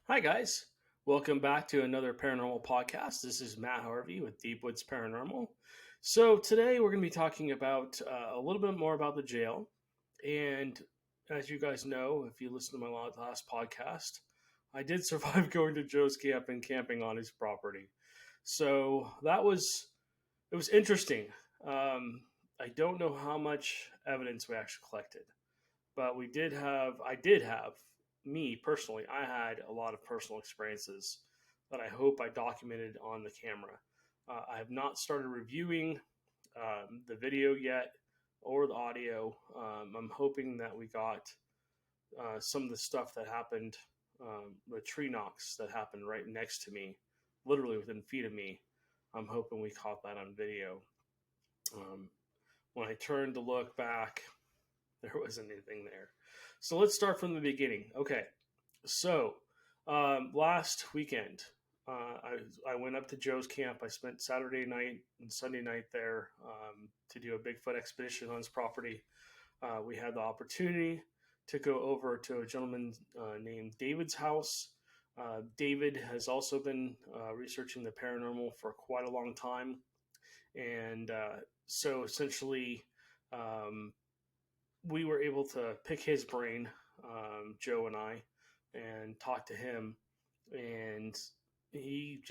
Hi, guys. Welcome back to another paranormal podcast. This is Matt Harvey with Deep Woods Paranormal. So, today we're going to be talking about a little bit more about the jail. And as you guys know, if you listen to my last podcast, I did survive going to Joe's camp and camping on his property. So, it was interesting. I don't know how much evidence we actually collected, but I did have, me personally, I had a lot of personal experiences that I hope I documented on the camera. I have not started reviewing the video yet or the audio. I'm hoping that we got some of the stuff that happened, the tree knocks that happened right next to me, literally within feet of me. I'm hoping we caught that on video. Um, when I turned to look back, there wasn't anything there. So let's start from the beginning. Okay, so last weekend, I went up to Joe's camp. I spent Saturday night and Sunday night there to do a Bigfoot expedition on his property. We had the opportunity to go over to a gentleman named David's house. David has also been researching the paranormal for quite a long time. And so essentially, um, we were able to pick his brain, Joe and I, and talk to him. And he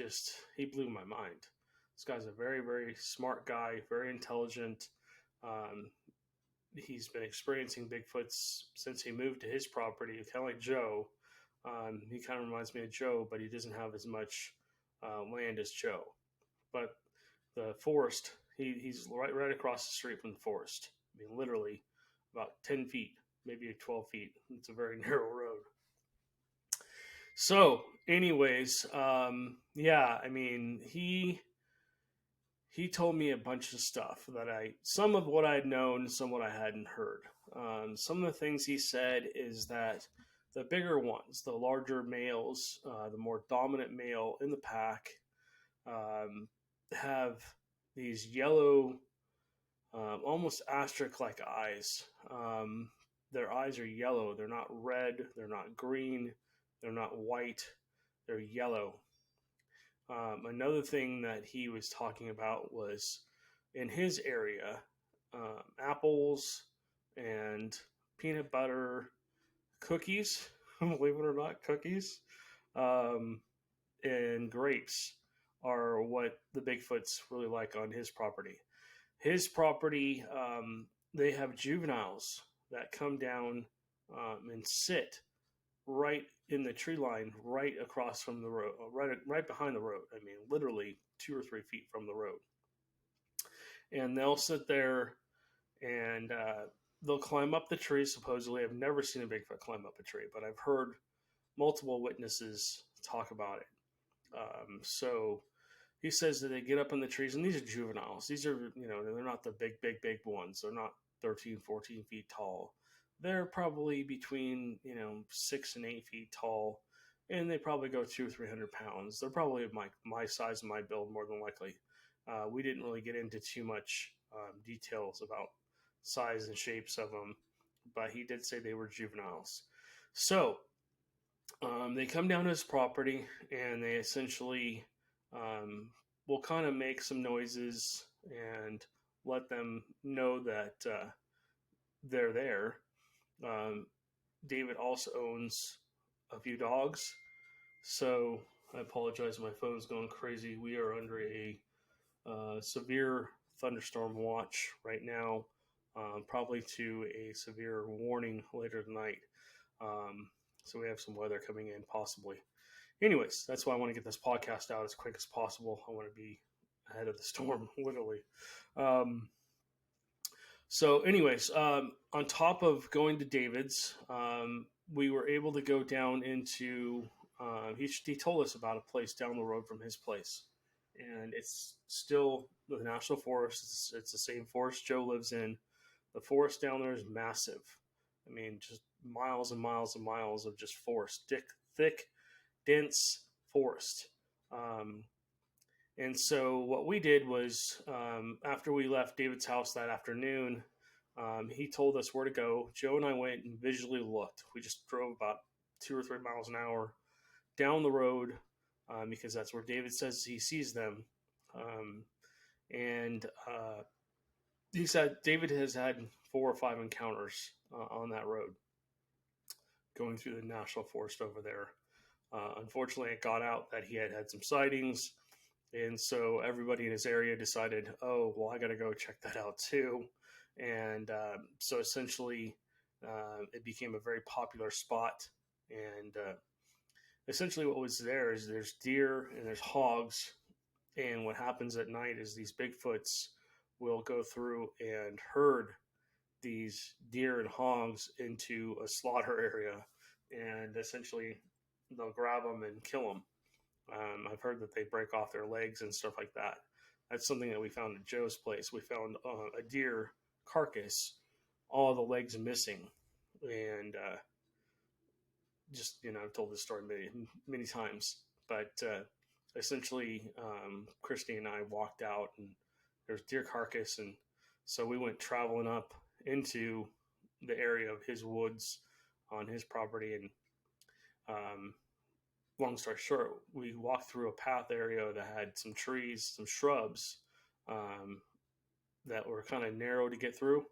blew my mind. This guy's a very, very smart guy, very intelligent. Um, he's been experiencing Bigfoots since he moved to his property, kind of like Joe. He kind of reminds me of Joe, but he doesn't have as much land as Joe. But the forest, he's right across the street from the forest. I mean, literally about 10 feet, maybe 12 feet. It's a very narrow road. So, anyways, yeah, I mean, he told me a bunch of stuff that some of what I had known, some what I hadn't heard. Some of the things he said is that the bigger ones, the larger males, the more dominant male in the pack, have these yellow, almost asterisk-like eyes. Their eyes are yellow. They're not red. They're not green. They're not white. They're yellow. Another thing that he was talking about was in his area, apples and peanut butter cookies, believe it or not, cookies, um, and grapes are what the Bigfoots really like on his property. His property, they have juveniles that come down and sit right in the tree line, right across from the road, right behind the road. I mean, literally 2 or 3 feet from the road. And they'll sit there and they'll climb up the tree. Supposedly, I've never seen a Bigfoot climb up a tree, but I've heard multiple witnesses talk about it. So he says that they get up in the trees, and these are juveniles. These are, they're not the big ones. They're not 13, 14 feet tall. They're probably between, 6 and 8 feet tall, and they probably go 200 or 300 pounds. They're probably my size and my build, more than likely. We didn't really get into too much details about size and shapes of them, but he did say they were juveniles. So they come down to his property, and they essentially will kind of make some noises and let them know that they're there. Um, David also owns a few dogs, so I apologize. My phone's going crazy. We are under a severe thunderstorm watch right now, probably to a severe warning later tonight. So we have some weather coming in, possibly. Anyways, that's why I want to get this podcast out as quick as possible. I want to be ahead of the storm, literally. Um, on top of going to David's, we were able to go down into. He told us about a place down the road from his place, and it's still the national forest. It's the same forest Joe lives in. The forest down there is massive. I mean, just miles and miles and miles of just forest, thick, dense forest. And so what we did was, after we left David's house that afternoon, he told us where to go. Joe and I went and visually looked. We just drove about 2 or 3 miles an hour down the road, because that's where David says he sees them. And he said David has had 4 or 5 encounters on that road going through the national forest over there. Unfortunately, it got out that he had some sightings, and so everybody in his area decided, oh, well, I got to go check that out too. And so essentially, it became a very popular spot. And essentially, what was there is there's deer and there's hogs. And what happens at night is these Bigfoots will go through and herd these deer and hogs into a slaughter area, and essentially they'll grab them and kill them. I've heard that they break off their legs and stuff like that. That's something that we found at Joe's place. We found a deer carcass, all the legs missing, and just I've told this story many times, but essentially, Christy and I walked out, and there's deer carcass, and so we went traveling up into the area of his woods on his property, and long story short, we walked through a path area that had some trees, some shrubs that were kind of narrow to get through.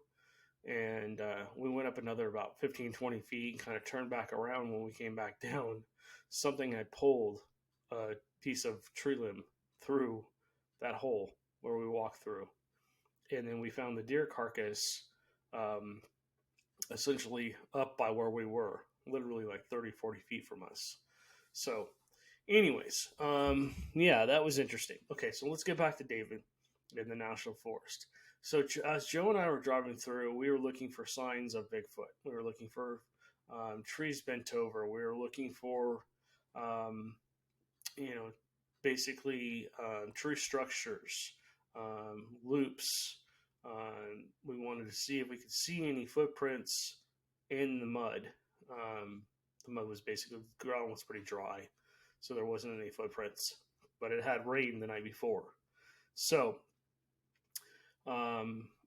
And we went up another about 15-20 feet and kind of turned back around. When we came back down, something had pulled a piece of tree limb through that hole where we walked through. And then we found the deer carcass essentially up by where we were, literally like 30-40 feet from us. So anyways, yeah, that was interesting. Okay, so let's get back to David in the national forest. So as Joe and I were driving through, we were looking for signs of Bigfoot. We were looking for trees bent over. We were looking for, basically tree structures, loops. We wanted to see if we could see any footprints in the mud. The mud was basically, the ground was pretty dry, so there wasn't any footprints. But it had rained the night before. So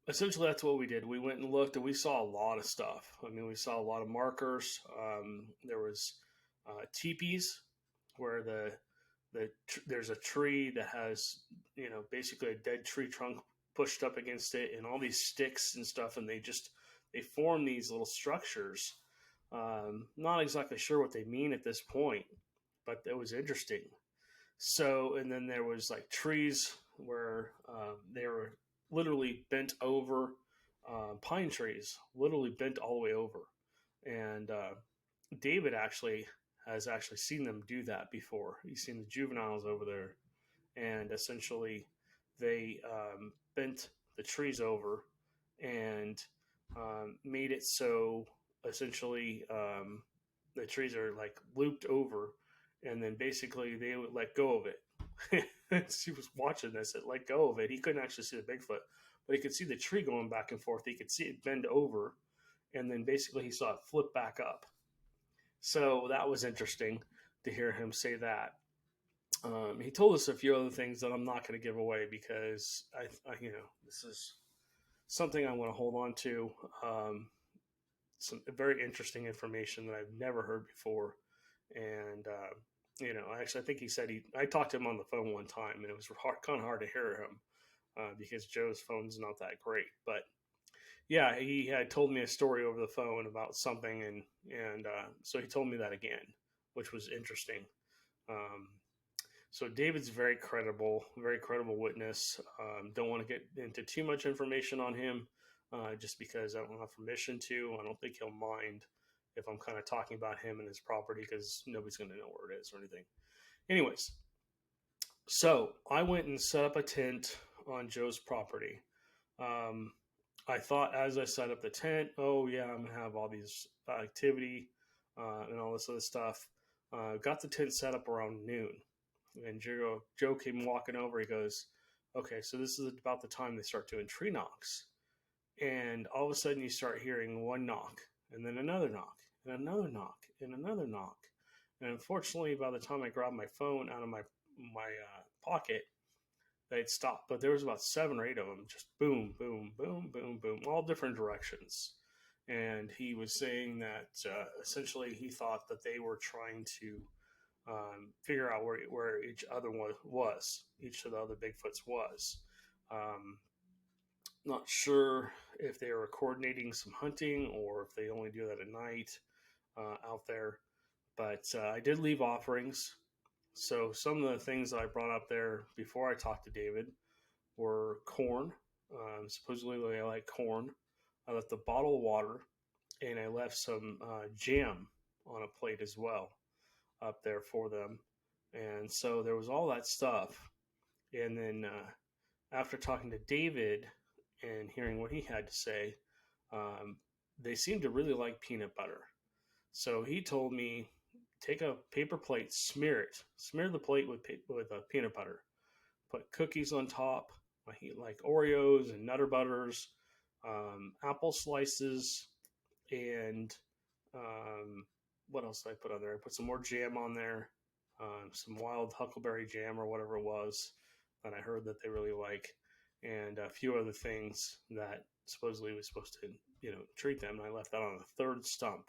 essentially that's what we did. We went and looked, and we saw a lot of stuff. I mean, we saw a lot of markers. There was teepees where there's a tree that has basically a dead tree trunk pushed up against it, and all these sticks and stuff, and they form these little structures. Not exactly sure what they mean at this point, but it was interesting. So, and then there was like trees where they were literally bent over, pine trees, literally bent all the way over. And David has actually seen them do that before. He's seen the juveniles over there, and essentially they bent the trees over and made it so essentially the trees are like looped over, and then basically they would let go of it. He was watching this, it let go of it. He couldn't actually see the Bigfoot, but he could see the tree going back and forth. He could see it bend over, and then basically he saw it flip back up. So that was interesting to hear him say that. He told us a few other things that I'm not going to give away because I this is something I want to hold on to. Some very interesting information that I've never heard before, and actually I think he said I talked to him on the phone one time, and it was kind of hard to hear him because Joe's phone's not that great, but yeah, he had told me a story over the phone about something, and so he told me that again, which was interesting. So David's very credible witness. Don't want to get into too much information on him, just because I don't have permission to. I don't think he'll mind if I'm kind of talking about him and his property, because nobody's going to know where it is or anything. Anyways, so I went and set up a tent on Joe's property. I thought as I set up the tent, oh yeah, I'm going to have all these activity and all this other stuff. Got the tent set up around noon. And Joe came walking over. He goes, okay, so this is about the time they start doing tree knocks. And all of a sudden you start hearing one knock, and then another knock, and another knock, and another knock. And unfortunately, by the time I grabbed my phone out of my pocket, they'd stopped. But there was about 7 or 8 of them, just boom, boom, boom, boom, boom, all different directions. And he was saying that essentially he thought that they were trying to figure out where each other one was, each of the other Bigfoots was. Um, Not sure if they were coordinating some hunting or if they only do that at night out there. But I did leave offerings. So some of the things that I brought up there before I talked to David were corn. Supposedly I like corn. I left a bottle of water, and I left some jam on a plate as well up there for them. And so there was all that stuff. And then after talking to David and hearing what he had to say, they seemed to really like peanut butter. So he told me, take a paper plate, smear the plate with peanut butter, put cookies on top. I like Oreos and Nutter Butters, apple slices, and um, what else did I put on there? I put some more jam on there, some wild huckleberry jam or whatever it was that I heard that they really like, and a few other things that supposedly was supposed to, treat them. And I left that on the third stump.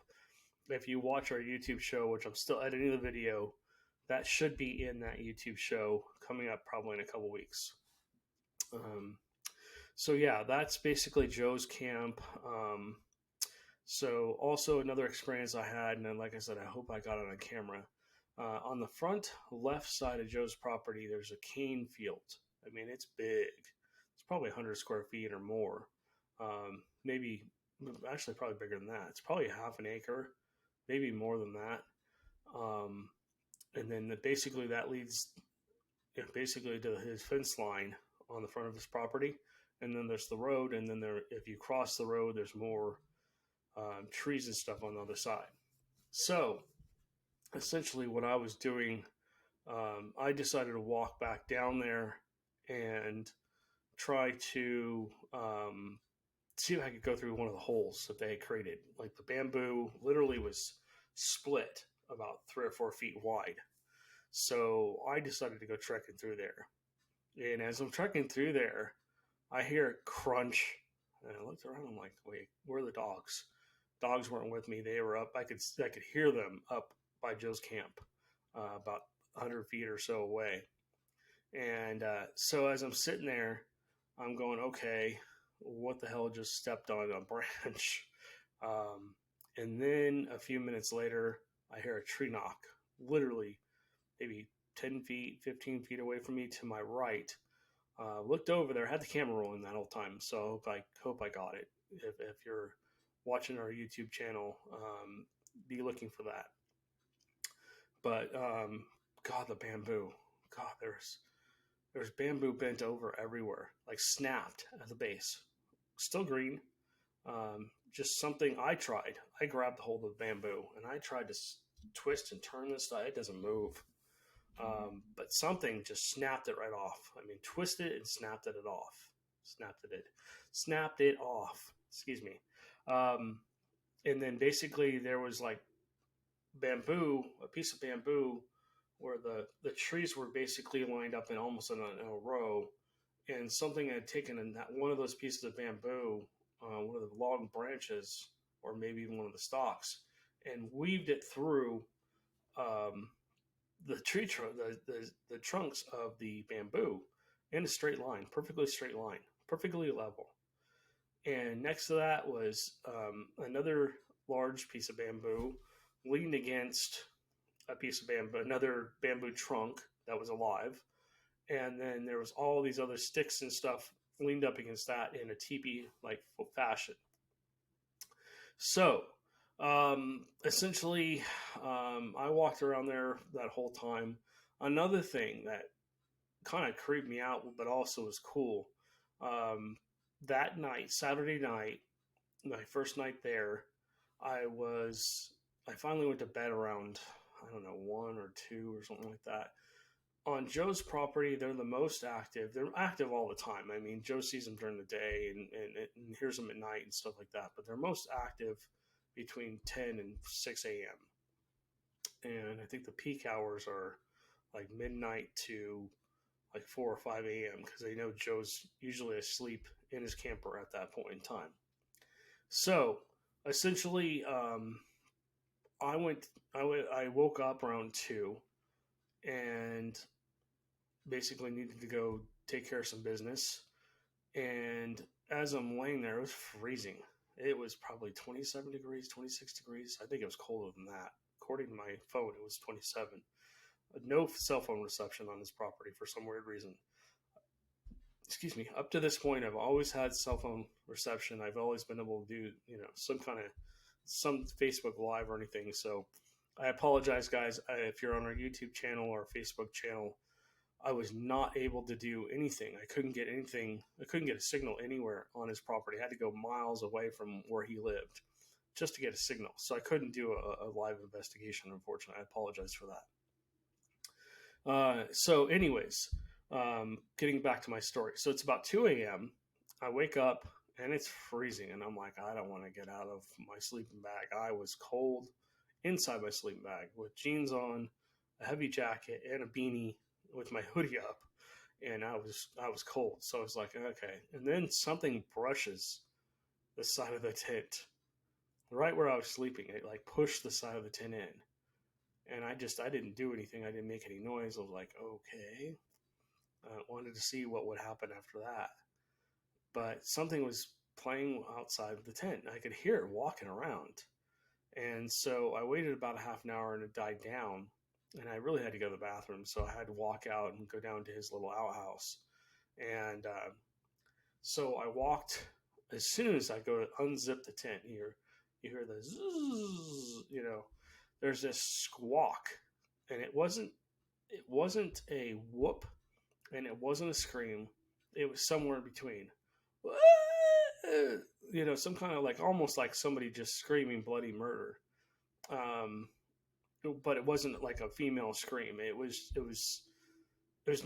If you watch our YouTube show, which I'm still editing the video, that should be in that YouTube show coming up probably in a couple weeks. So yeah, that's basically Joe's camp. So also another experience I had, and then like I said, I hope I got it on camera. On the front left side of Joe's property, there's a cane field. I mean, it's big. It's probably 100 square feet or more. Maybe, actually probably bigger than that. It's probably half an acre, maybe more than that. And then basically that leads basically to his fence line on the front of his property. And then there's the road, and then if you cross the road, there's more trees and stuff on the other side. So essentially what I was doing, I decided to walk back down there and try to see if I could go through one of the holes that they had created. Like the bamboo literally was split about 3 or 4 feet wide. So I decided to go trekking through there. And as I'm trekking through there, I hear a crunch. And I looked around. I'm like, wait, where are the dogs? Dogs weren't with me. They were up. I could hear them up by Joe's camp, about 100 feet or so away. And so as I'm sitting there, I'm going, okay, what the hell just stepped on a branch? And then a few minutes later, I hear a tree knock, literally maybe 10 feet, 15 feet away from me to my right. Looked over there, had the camera rolling that whole time, so I hope I got it. If you're watching our YouTube channel, be looking for that. But God, the bamboo, God, there's bamboo bent over everywhere, like snapped at the base, still green. Just something I tried. I grabbed hold of the bamboo and I tried to twist and turn this stuff. It doesn't move. But something just snapped it right off. I mean, twisted and snapped it off. Snapped it off. Excuse me. And then basically there was like bamboo, a piece of bamboo, where the trees were basically lined up in almost in a row, and something had taken in that one of those pieces of bamboo, one of the long branches, or maybe even one of the stalks, and weaved it through the tree trunk, the trunks of the bamboo in a straight line, perfectly straight line, perfectly level. And next to that was another large piece of bamboo leaned against a piece of bamboo, another bamboo trunk that was alive. And then there was all these other sticks and stuff leaned up against that in a teepee-like fashion. So essentially, I walked around there that whole time. Another thing that kind of creeped me out, but also was cool, that night, Saturday night, my first night there, I finally went to bed around, I don't know, 1 or 2 or something like that. On Joe's property, they're the most active. They're active all the time. I mean, Joe sees them during the day and hears them at night and stuff like that. But they're most active between 10 and 6 a.m. And I think the peak hours are like midnight to like 4 or 5 a.m. because they know Joe's usually asleep in his camper at that point in time. So essentially, I woke up around 2. and basically needed to go take care of some business. And as I'm laying there, it was freezing. It was probably 27 degrees, 26 degrees. I think it was colder than that. According to my phone, it was 27. No cell phone reception on this property for some weird reason. Excuse me. Up to this point, I've always had cell phone reception. I've always been able to do, some Facebook Live or anything. So I apologize, guys, if you're on our YouTube channel or Facebook channel. I was not able to do anything. I couldn't get anything. I couldn't get a signal anywhere on his property. I had to go miles away from where he lived just to get a signal. So I couldn't do a live investigation, unfortunately. I apologize for that. Anyways, getting back to my story. So it's about 2 a.m. I wake up and it's freezing. And I'm like, I don't want to get out of my sleeping bag. I was cold inside my sleeping bag with jeans on, a heavy jacket, and a beanie with my hoodie up, and I was cold. So I was like, okay. And then something brushes the side of the tent right where I was sleeping. It like pushed the side of the tent in, and I didn't do anything. I didn't make any noise. I was like, okay. I wanted to see what would happen after that, but something was playing outside of the tent. I could hear it walking around, and so I waited about a half an hour, and it died down. And I really had to go to the bathroom, so I had to walk out and go down to his little outhouse. And so I walked. As soon as I go to unzip the tent, you hear the zzz, there's this squawk, and it wasn't a whoop, and it wasn't a scream. It was somewhere in between. Some kind of like almost like somebody just screaming bloody murder. But it wasn't like a female scream. It was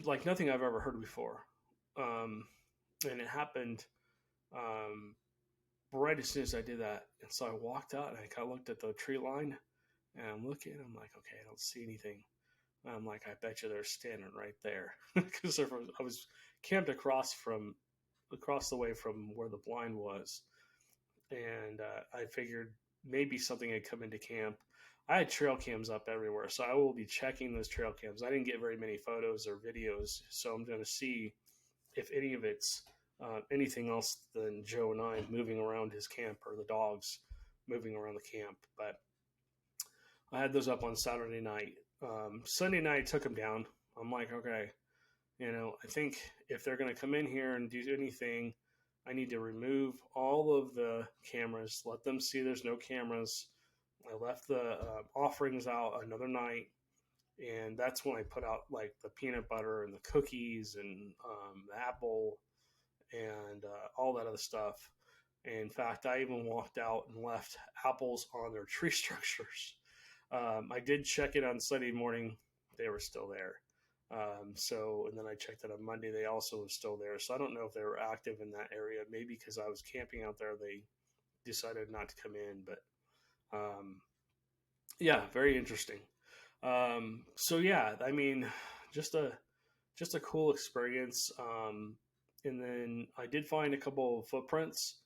like nothing I've ever heard before, and it happened right as soon as I did that. And so I walked out and I kind of looked at the tree line, and I'm looking. I'm like, okay, I don't see anything. And I'm like, I bet you they're standing right there because I was camped across the way from where the blind was, and I figured maybe something had come into camp. I had trail cams up everywhere, so I will be checking those trail cams. I didn't get very many photos or videos, so I'm going to see if any of it's anything else than Joe and I moving around his camp or the dogs moving around the camp. But I had those up on Saturday night. Sunday night, I took them down. I'm like, okay, I think if they're going to come in here and do anything, I need to remove all of the cameras, let them see there's no cameras. I left the offerings out another night, and that's when I put out like the peanut butter and the cookies and the apple and all that other stuff. In fact, I even walked out and left apples on their tree structures. I did check it on Sunday morning. They were still there. And then I checked it on Monday. They also were still there. So I don't know if they were active in that area. Maybe because I was camping out there, they decided not to come in. But yeah, very interesting. I mean, just a cool experience. And then I did find a couple of footprints.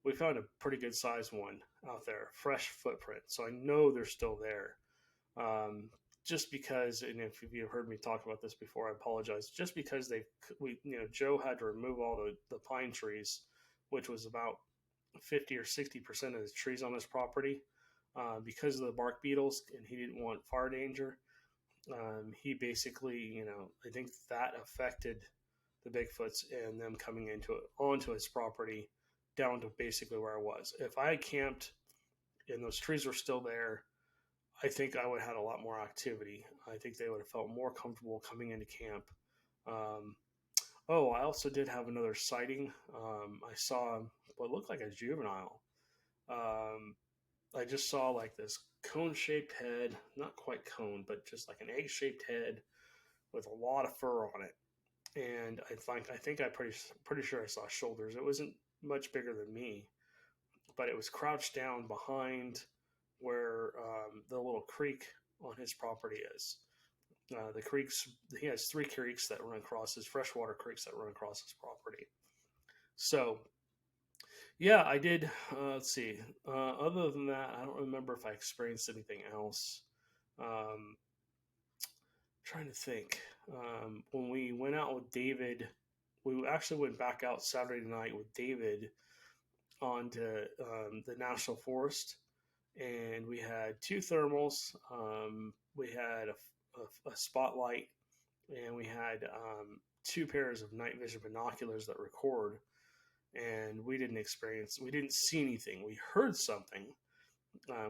We found a pretty good sized one out there, fresh footprint. So I know they're still there. Just because, and if you've heard me talk about this before, I apologize. Just because Joe had to remove all the pine trees, which was about 50 or 60% of the trees on his property, because of the bark beetles, and he didn't want fire danger. He basically, I think that affected the Bigfoots and them coming onto his property down to basically where I was. If I had camped and those trees were still there, I think I would have had a lot more activity. I think they would have felt more comfortable coming into camp. I also did have another sighting. I saw what looked like a juvenile. I just saw like this cone-shaped head, not quite cone, but just like an egg-shaped head with a lot of fur on it. And I think I'm pretty sure I saw shoulders. It wasn't much bigger than me, but it was crouched down behind where the little creek on his property is. The creeks, he has 3 creeks that run across his freshwater creeks that run across his property. So, yeah, I did. Let's see. Other than that, I don't remember if I experienced anything else. Trying trying to think. When we went out with David, we actually went back out Saturday night with David onto the national forest, and we had two thermals. We had a spotlight, and we had two pairs of night vision binoculars that record. And we didn't see anything. We heard something.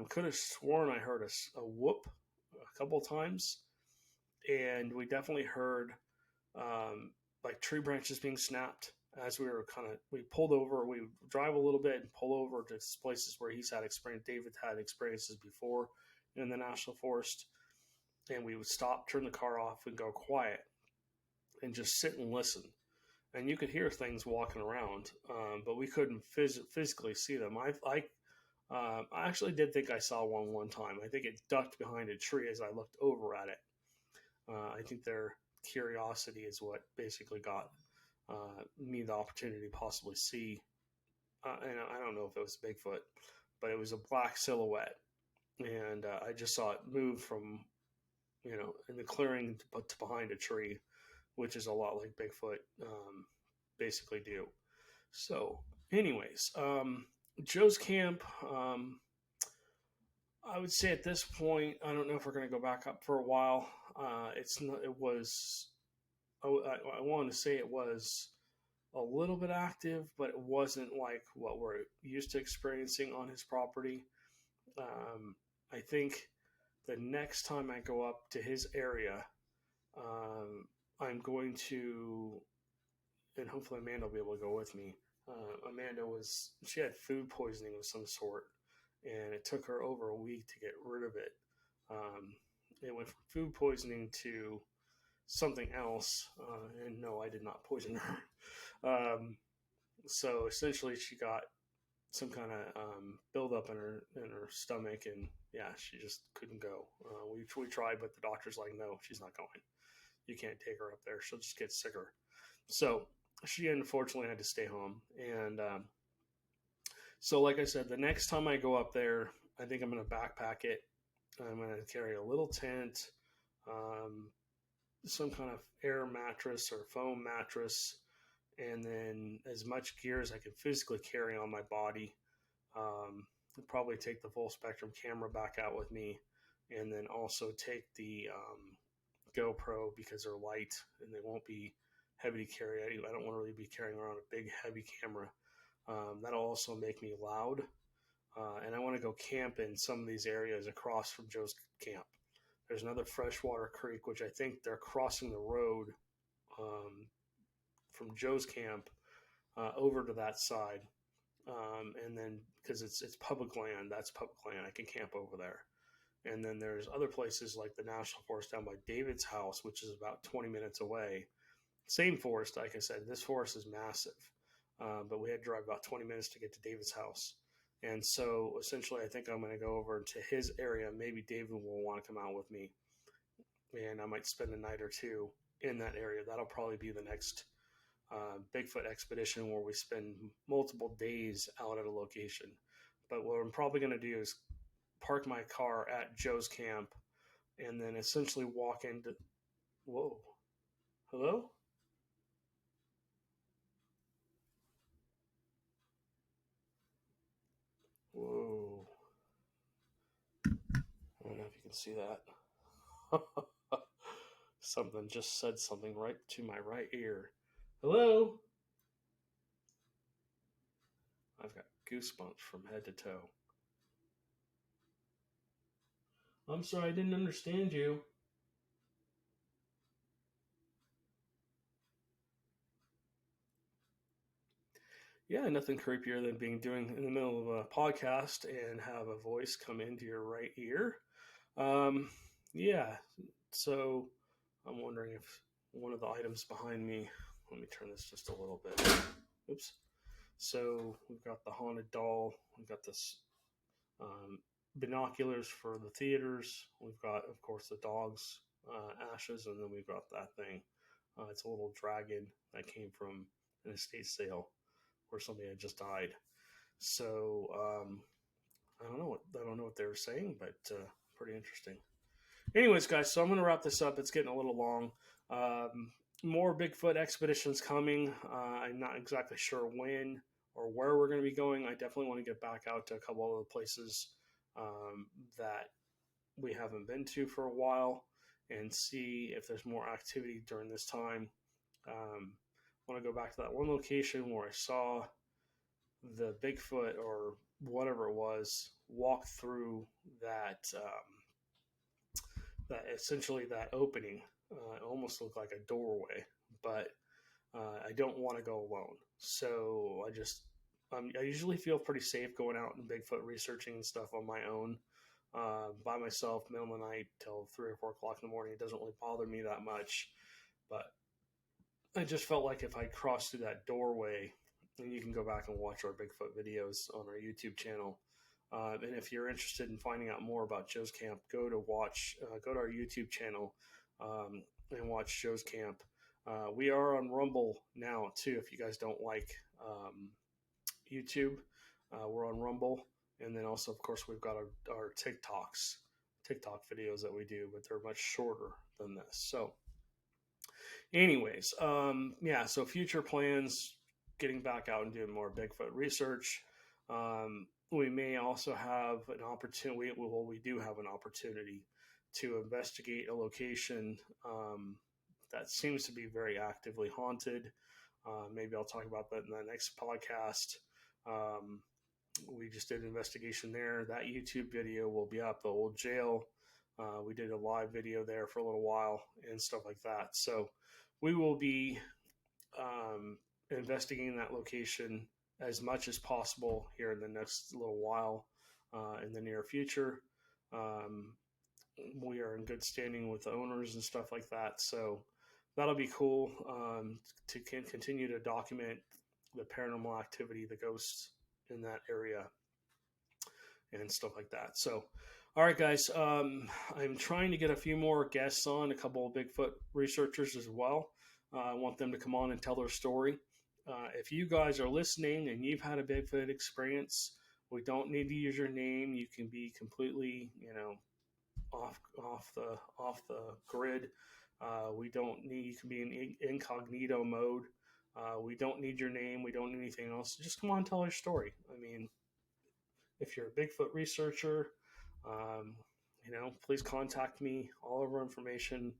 Could have sworn I heard a whoop a couple times, and we definitely heard um, like tree branches being snapped as we were we pulled over. We drive a little bit and pull over to places where he's had experience. David had experiences before in the national forest, and we would stop, turn the car off, and go quiet, and just sit and listen. And you could hear things walking around, but we couldn't physically see them. I actually did think I saw one time. I think it ducked behind a tree as I looked over at it. I think their curiosity is what basically got me the opportunity to possibly see. And I don't know if it was Bigfoot, but it was a black silhouette, and I just saw it move from in the clearing to behind a tree, which is a lot like Bigfoot basically do. So, anyways, Joe's camp. I would say at this point, I don't know if we're going to go back up for a while. It's not. It was. I want to say it was a little bit active, but it wasn't like what we're used to experiencing on his property. I think the next time I go up to his area, I'm going to, and hopefully Amanda will be able to go with me. Amanda she had food poisoning of some sort, and it took her over a week to get rid of it. It went from food poisoning to something else, and no, I did not poison her. So essentially, she got some kind of buildup in her stomach, and yeah, she just couldn't go. We tried, but the doctor's like, no, she's not going. You can't take her up there; she'll just get sicker. So she unfortunately had to stay home, and so like I said, the next time I go up there, I think I'm going to backpack it. I'm going to carry a little tent, some kind of air mattress or foam mattress, and then as much gear as I can physically carry on my body. I'll probably take the full spectrum camera back out with me, and then also take the GoPro because they're light and they won't be heavy to carry. I don't want to really be carrying around a big heavy camera. That'll also make me loud. And I want to go camp in some of these areas across from Joe's camp. There's another freshwater creek, which I think they're crossing the road from Joe's camp over to that side. And then because it's public land, that's public land. I can camp over there. And then there's other places like the National Forest down by David's house, which is about 20 minutes away. Same forest, like I said, this forest is massive. But we had to drive about 20 minutes to get to David's house. And so essentially, I think I'm going to go over to his area. Maybe David will want to come out with me. And I might spend a night or two in that area. That'll probably be the next Bigfoot expedition where we spend multiple days out at a location. But what I'm probably going to do is park my car at Joe's camp and then essentially walk into... Whoa. Hello? Whoa. I don't know if you can see that. Something just said something right to my right ear. Hello? I've got goosebumps from head to toe. I'm sorry, I didn't understand you. Yeah, nothing creepier than being doing in the middle of a podcast and have a voice come into your right ear. Yeah, so I'm wondering if one of the items behind me, let me turn this just a little bit. Oops. So we've got the haunted doll. We've got this binoculars for the theaters. We've got, of course, the dog's ashes, and then we've got that thing. It's a little dragon that came from an estate sale where somebody had just died. So I don't know what they were saying, but pretty interesting. Anyways, guys, so I'm going to wrap this up. It's getting a little long. More Bigfoot expeditions coming. I'm not exactly sure when or where we're going to be going. I definitely want to get back out to a couple of the places that we haven't been to for a while and see if there's more activity during this time. I want to go back to that one location where I saw the Bigfoot or whatever it was walk through that essentially that opening. It almost looked like a doorway, but I don't want to go alone. So I usually feel pretty safe going out and Bigfoot researching and stuff on my own, by myself, middle of the night till 3 or 4 o'clock in the morning. It doesn't really bother me that much, but I just felt like if I crossed through that doorway, and you can go back and watch our Bigfoot videos on our YouTube channel. And if you're interested in finding out more about Joe's Camp, go to our YouTube channel and watch Joe's Camp. We are on Rumble now too. If you guys don't like YouTube, we're on Rumble, and then also, of course, we've got our TikTok videos that we do, but they're much shorter than this. So, anyways, yeah. So future plans, getting back out and doing more Bigfoot research. We may also have an opportunity. Well, we do have an opportunity to investigate a location that seems to be very actively haunted. Maybe I'll talk about that in the next podcast. We just did an investigation there. That YouTube video will be up. The old jail. We did a live video there for a little while and stuff like that. So we will be investigating that location as much as possible here in the next little while in the near future. We are in good standing with the owners and stuff like that. So that'll be cool to continue to document the paranormal activity, the ghosts in that area and stuff like that. So, all right, guys, I'm trying to get a few more guests on, a couple of Bigfoot researchers as well. I want them to come on and tell their story. If you guys are listening and you've had a Bigfoot experience, we don't need to use your name. You can be completely, off the grid. We don't need. You can be in incognito mode. We don't need your name. We don't need anything else. Just come on and tell your story. I mean, if you're a Bigfoot researcher, please contact me. All of our information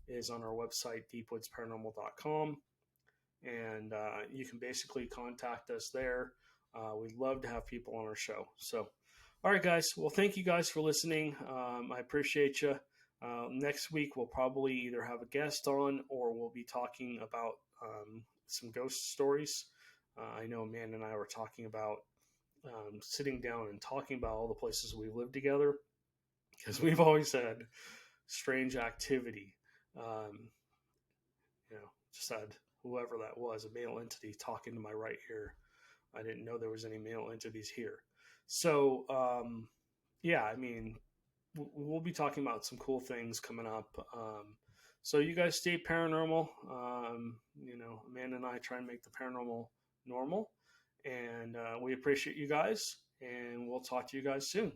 is on our website, deepwoodsparanormal.com. And you can basically contact us there. We'd love to have people on our show. So, all right, guys. Well, thank you guys for listening. I appreciate you. Next week, we'll probably either have a guest on or we'll be talking about some ghost stories. I know Amanda and I were talking about sitting down and talking about all the places we've lived together, because we've always had strange activity. Just had whoever that was, a male entity talking to my right ear. I didn't know there was any male entities here. So, yeah, I mean, we'll be talking about some cool things coming up. So you guys stay paranormal. Amanda and I try and make the paranormal normal. And we appreciate you guys. And we'll talk to you guys soon.